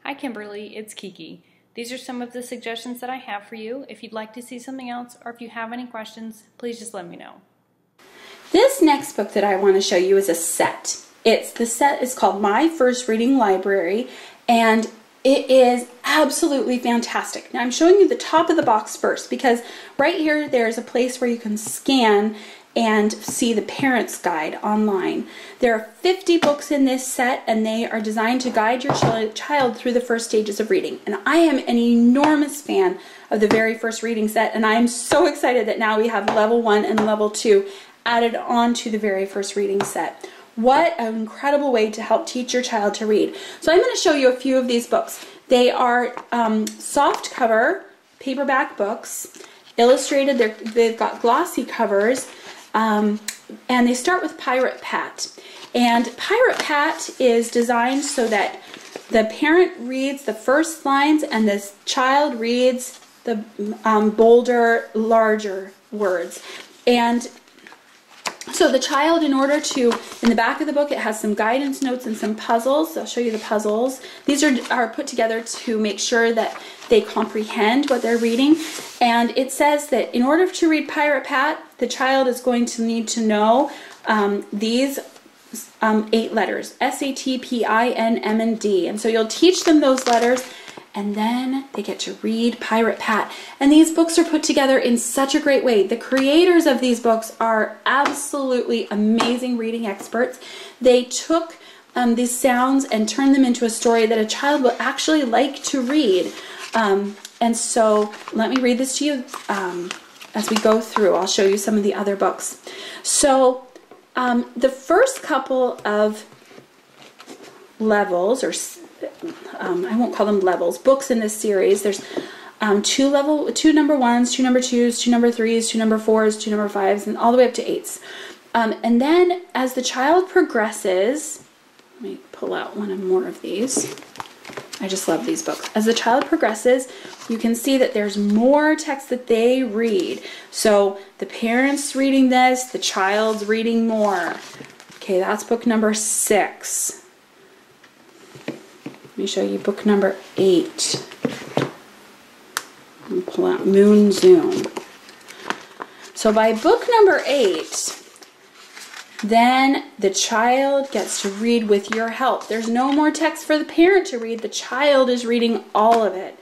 Hi Kimberly, it's Kiki. These are some of the suggestions that I have for you. If you'd like to see something else or if you have any questions, please just let me know. This next book that I want to show you is a set. The set is called My First Reading Library, and it is absolutely fantastic. Now I'm showing you the top of the box first because right here there's a place where you can scan and see the parent's guide online. There are 50 books in this set, and they are designed to guide your child through the first stages of reading. And I am an enormous fan of the very first reading set, and I am so excited that now we have level 1 and level 2 added on to the very first reading set. What an incredible way to help teach your child to read. So I'm going to show you a few of these books. They are soft cover paperback books, illustrated. They've got glossy covers. And they start with Pirate Pat. And Pirate Pat is designed so that the parent reads the first lines and the child reads the bolder, larger words. And so the child, in the back of the book, it has some guidance notes and some puzzles. I'll show you the puzzles. These are put together to make sure that they comprehend what they're reading. And it says that in order to read Pirate Pat, the child is going to need to know these 8 letters, S, A, T, P, I, N, M, and D. And so you'll teach them those letters, and then they get to read Pirate Pat. And these books are put together in such a great way. The creators of these books are absolutely amazing reading experts. They took these sounds and turned them into a story that a child will actually like to read. And so let me read this to you as we go through. I'll show you some of the other books. So the first couple of levels, or I won't call them levels, books in this series, there's 2 number 1s, 2 number 2s, 2 number 3s, 2 number 4s, 2 number 5s, and all the way up to 8s. And then as the child progresses, let me pull out more of these. I just love these books. As the child progresses, you can see that there's more text that they read. So the parent's reading this, the child's reading more. Okay, that's book number 6. Let me show you book number 8. And pull out Moon Zoom. So by book number 8, then the child gets to read with your help. There's no more text for the parent to read. The child is reading all of it.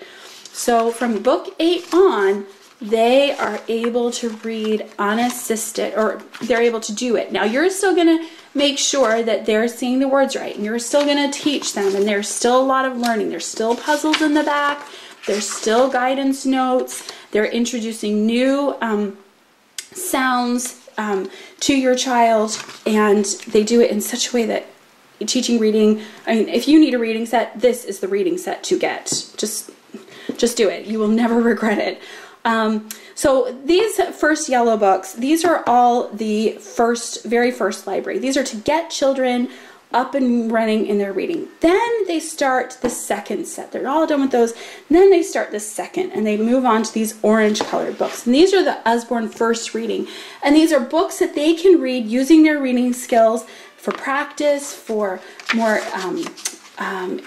So from book 8 on, they are able to read unassisted, or they're able to do it. Now you're still going to make sure that they're seeing the words right, and you're still going to teach them, and there's still a lot of learning. There's still puzzles in the back. There's still guidance notes. They're introducing new sounds to your child, and they do it in such a way that teaching reading, I mean, if you need a reading set, this is the reading set to get. Just do it. You will never regret it. So these first yellow books, these are all the very first library. These are to get children up and running in their reading. Then they start the second set. They're all done with those. And then they start the second, and they move on to these orange colored books. And these are the Usborne first reading. And these are books that they can read using their reading skills for practice, for more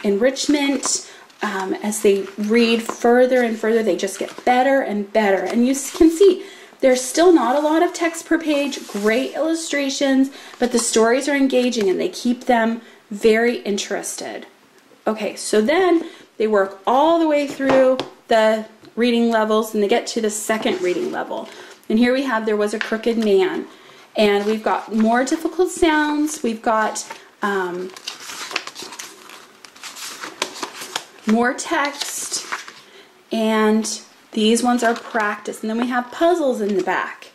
enrichment. As they read further and further, they just get better and better. And you can see there's still not a lot of text per page, great illustrations, but the stories are engaging and they keep them very interested. Okay, so then they work all the way through the reading levels and they get to the second reading level. And here we have There Was a Crooked Man. And we've got more difficult sounds. We've got more text, and these ones are practice. And then we have puzzles in the back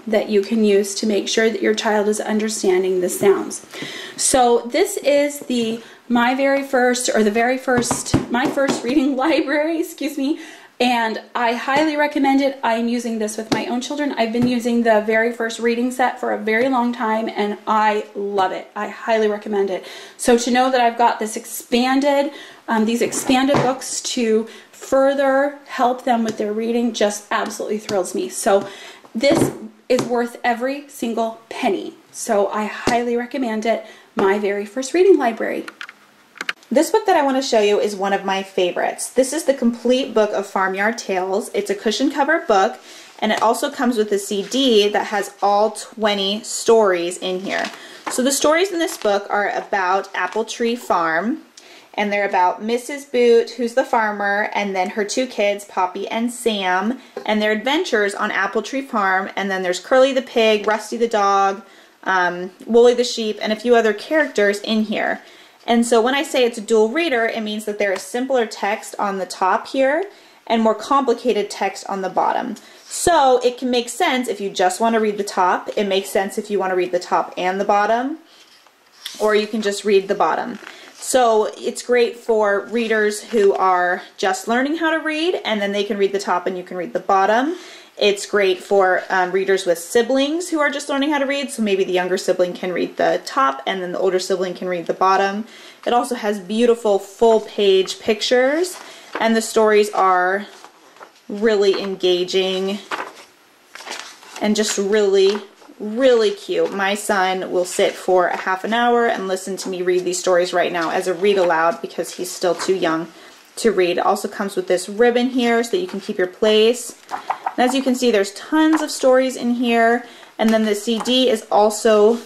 that you can use to make sure that your child is understanding the sounds. So this is My First Reading Library, excuse me, and I highly recommend it. I'm using this with my own children. I've been using the very first reading set for a very long time, and I love it. I highly recommend it. So to know that I've got this these expanded books to further help them with their reading just absolutely thrills me. So this is worth every single penny. So I highly recommend it. My Very First Reading Library. This book that I want to show you is one of my favorites. This is the complete book of Farmyard Tales. It's a cushion cover book, and it also comes with a CD that has all 20 stories in here. So the stories in this book are about Apple Tree Farm, and they're about Mrs. Boot, who's the farmer, and then her two kids, Poppy and Sam, and their adventures on Apple Tree Farm. And then there's Curly the pig, Rusty the dog, Wooly the sheep, and a few other characters in here. And so when I say it's a dual reader, it means that there is simpler text on the top here and more complicated text on the bottom. So it can make sense if you just want to read the top. It makes sense if you want to read the top and the bottom, or you can just read the bottom. So it's great for readers who are just learning how to read, and then they can read the top and you can read the bottom. It's great for readers with siblings who are just learning how to read, so maybe the younger sibling can read the top and then the older sibling can read the bottom. It also has beautiful full-page pictures, and the stories are really engaging and just really, really cute. My son will sit for a half an hour and listen to me read these stories right now as a read aloud because he's still too young to read. It also comes with this ribbon here so that you can keep your place. And as you can see, there's tons of stories in here, and then the CD is also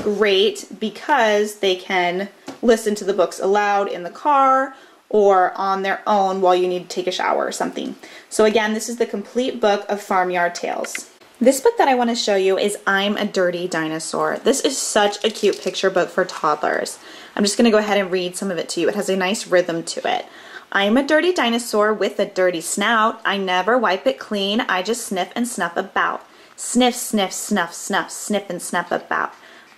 great because they can listen to the books aloud in the car or on their own while you need to take a shower or something. So again, this is the complete book of Farmyard Tales. This book that I want to show you is I'm a Dirty Dinosaur. This is such a cute picture book for toddlers. I'm just going to go ahead and read some of it to you. It has a nice rhythm to it. I'm a dirty dinosaur with a dirty snout. I never wipe it clean. I just sniff and snuff about. Sniff, sniff, snuff, snuff, snip and snuff about.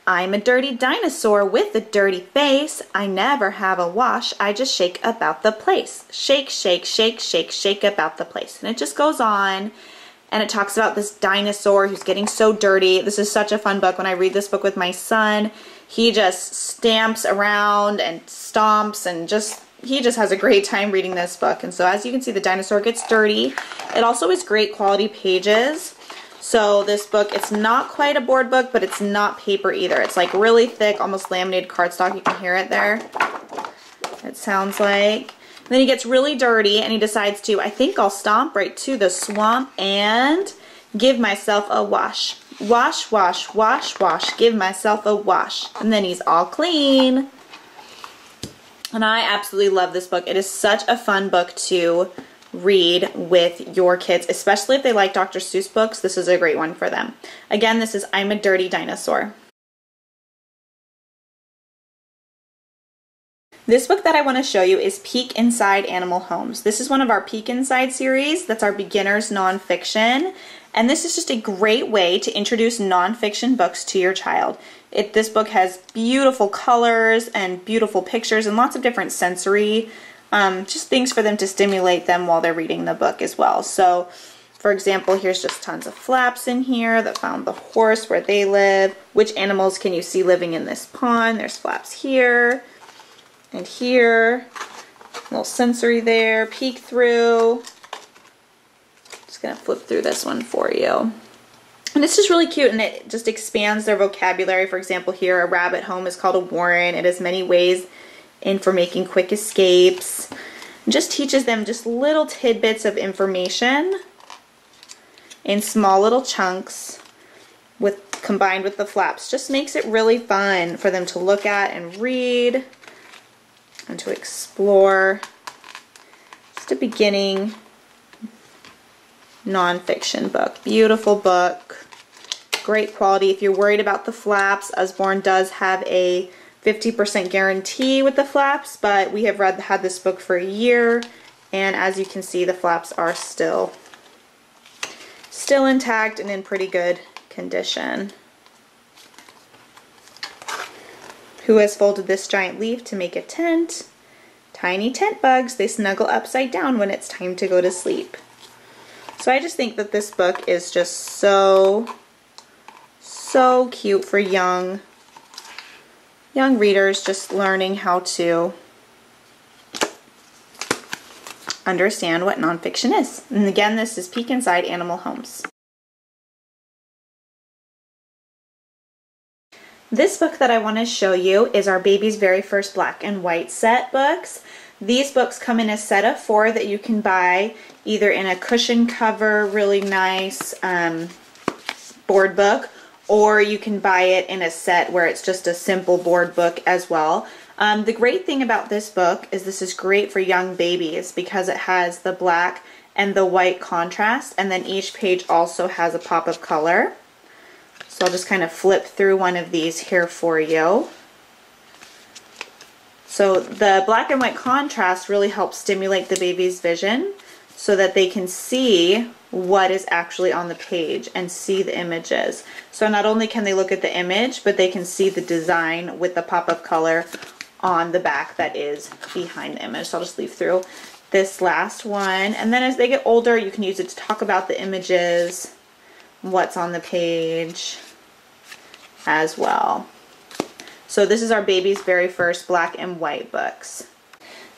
I'm a dirty dinosaur with a dirty face. I never have a wash. I just shake about the place. Shake, shake, shake, shake, shake about the place. And it just goes on. And it talks about this dinosaur who's getting so dirty. This is such a fun book. When I read this book with my son, he just stamps around and stomps and he just has a great time reading this book. And so as you can see, the dinosaur gets dirty. It also has great quality pages. So this book, it's not quite a board book, but it's not paper either. It's like really thick, almost laminated cardstock. You can hear it there. It sounds like. And then he gets really dirty and he decides to, I think I'll stomp right to the swamp and give myself a wash. Wash, wash, wash, wash, give myself a wash. And then he's all clean. And I absolutely love this book. It is such a fun book to read with your kids, especially if they like Dr. Seuss books. This is a great one for them. Again, this is I'm a Dirty Dinosaur. This book that I want to show you is Peek Inside Animal Homes. This is one of our Peek Inside series. That's our beginners nonfiction. And this is just a great way to introduce nonfiction books to your child. This book has beautiful colors and beautiful pictures and lots of different sensory just things for them to stimulate them while they're reading the book as well. So, for example, here's just tons of flaps in here that found the horse where they live. Which animals can you see living in this pond? There's flaps here and here. A little sensory there. Peek through. Just going to flip through this one for you. And it's just really cute, and it just expands their vocabulary. For example, here, a rabbit home is called a warren. It has many ways in for making quick escapes. It just teaches them just little tidbits of information in small little chunks combined with the flaps. Just makes it really fun for them to look at and read and to explore. Just a beginning nonfiction book. Beautiful book. Great quality. If you're worried about the flaps, Usborne does have a 50% guarantee with the flaps, but we have had this book for a year, and as you can see, the flaps are still intact and in pretty good condition. Who has folded this giant leaf to make a tent? Tiny tent bugs. They snuggle upside down when it's time to go to sleep. So I just think that this book is just so cute for young readers just learning how to understand what nonfiction is. And again, this is Peek Inside Animal Homes. This book that I want to show you is our baby's very first black and white set books. These books come in a set of 4 that you can buy either in a cushion cover, really nice board book, or you can buy it in a set where it's just a simple board book as well. The great thing about this book is this is great for young babies because it has the black and the white contrast, and then each page also has a pop of color. So I'll just kind of flip through one of these here for you. So the black and white contrast really helps stimulate the baby's vision so that they can see what is actually on the page and see the images. So not only can they look at the image, but they can see the design with the pop of color on the back that is behind the image. So I'll just leave through this last one. And then as they get older, you can use it to talk about the images, what's on the page as well. So this is our baby's very first black and white books.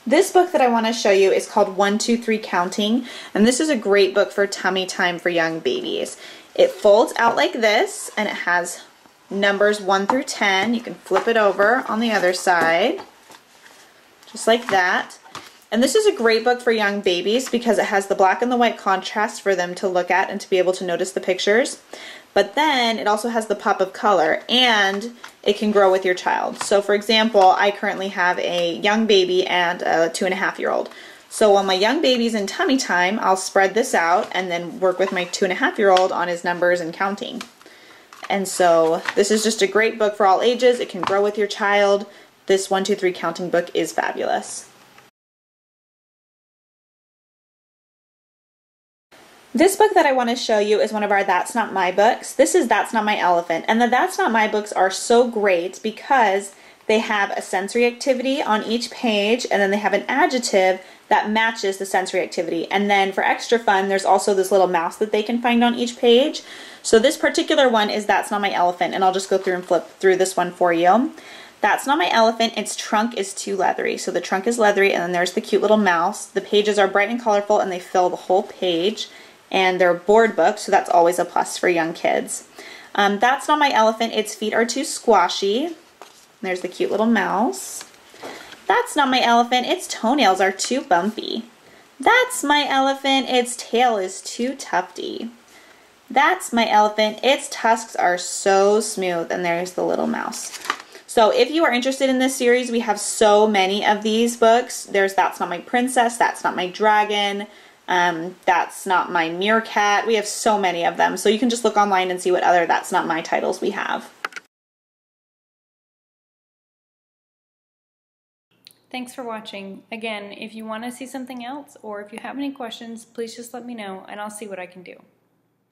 This book that I want to show you is called 1, 2, 3 Counting, and this is a great book for tummy time for young babies. It folds out like this, and it has numbers 1 through 10. You can flip it over on the other side, just like that. And this is a great book for young babies because it has the black and the white contrast for them to look at and to be able to notice the pictures. But then it also has the pop of color, and it can grow with your child. So for example, I currently have a young baby and a 2.5-year-old. So while my young baby's in tummy time, I'll spread this out and then work with my 2.5-year-old on his numbers and counting. And so this is just a great book for all ages. It can grow with your child. This 1, 2, 3 Counting book is fabulous. This book that I want to show you is one of our That's Not My books. This is That's Not My Elephant, and the That's Not My books are so great because they have a sensory activity on each page, and then they have an adjective that matches the sensory activity. And then for extra fun, there's also this little mouse that they can find on each page. So this particular one is That's Not My Elephant, and I'll just go through and flip through this one for you. That's Not My Elephant, its trunk is too leathery. So the trunk is leathery, and then there's the cute little mouse. The pages are bright and colorful, and they fill the whole page. And they're board books, so that's always a plus for young kids. That's Not My Elephant, its feet are too squashy. There's the cute little mouse. That's Not My Elephant, its toenails are too bumpy. That's My Elephant, its tail is too tufty. That's My Elephant, its tusks are so smooth. And there's the little mouse. So if you are interested in this series, we have so many of these books. There's That's Not My Princess, That's Not My Dragon, That's Not My Meerkat. We have so many of them. So you can just look online and see what other That's Not My titles we have. Thanks for watching. Again, if you want to see something else or if you have any questions, please just let me know and I'll see what I can do.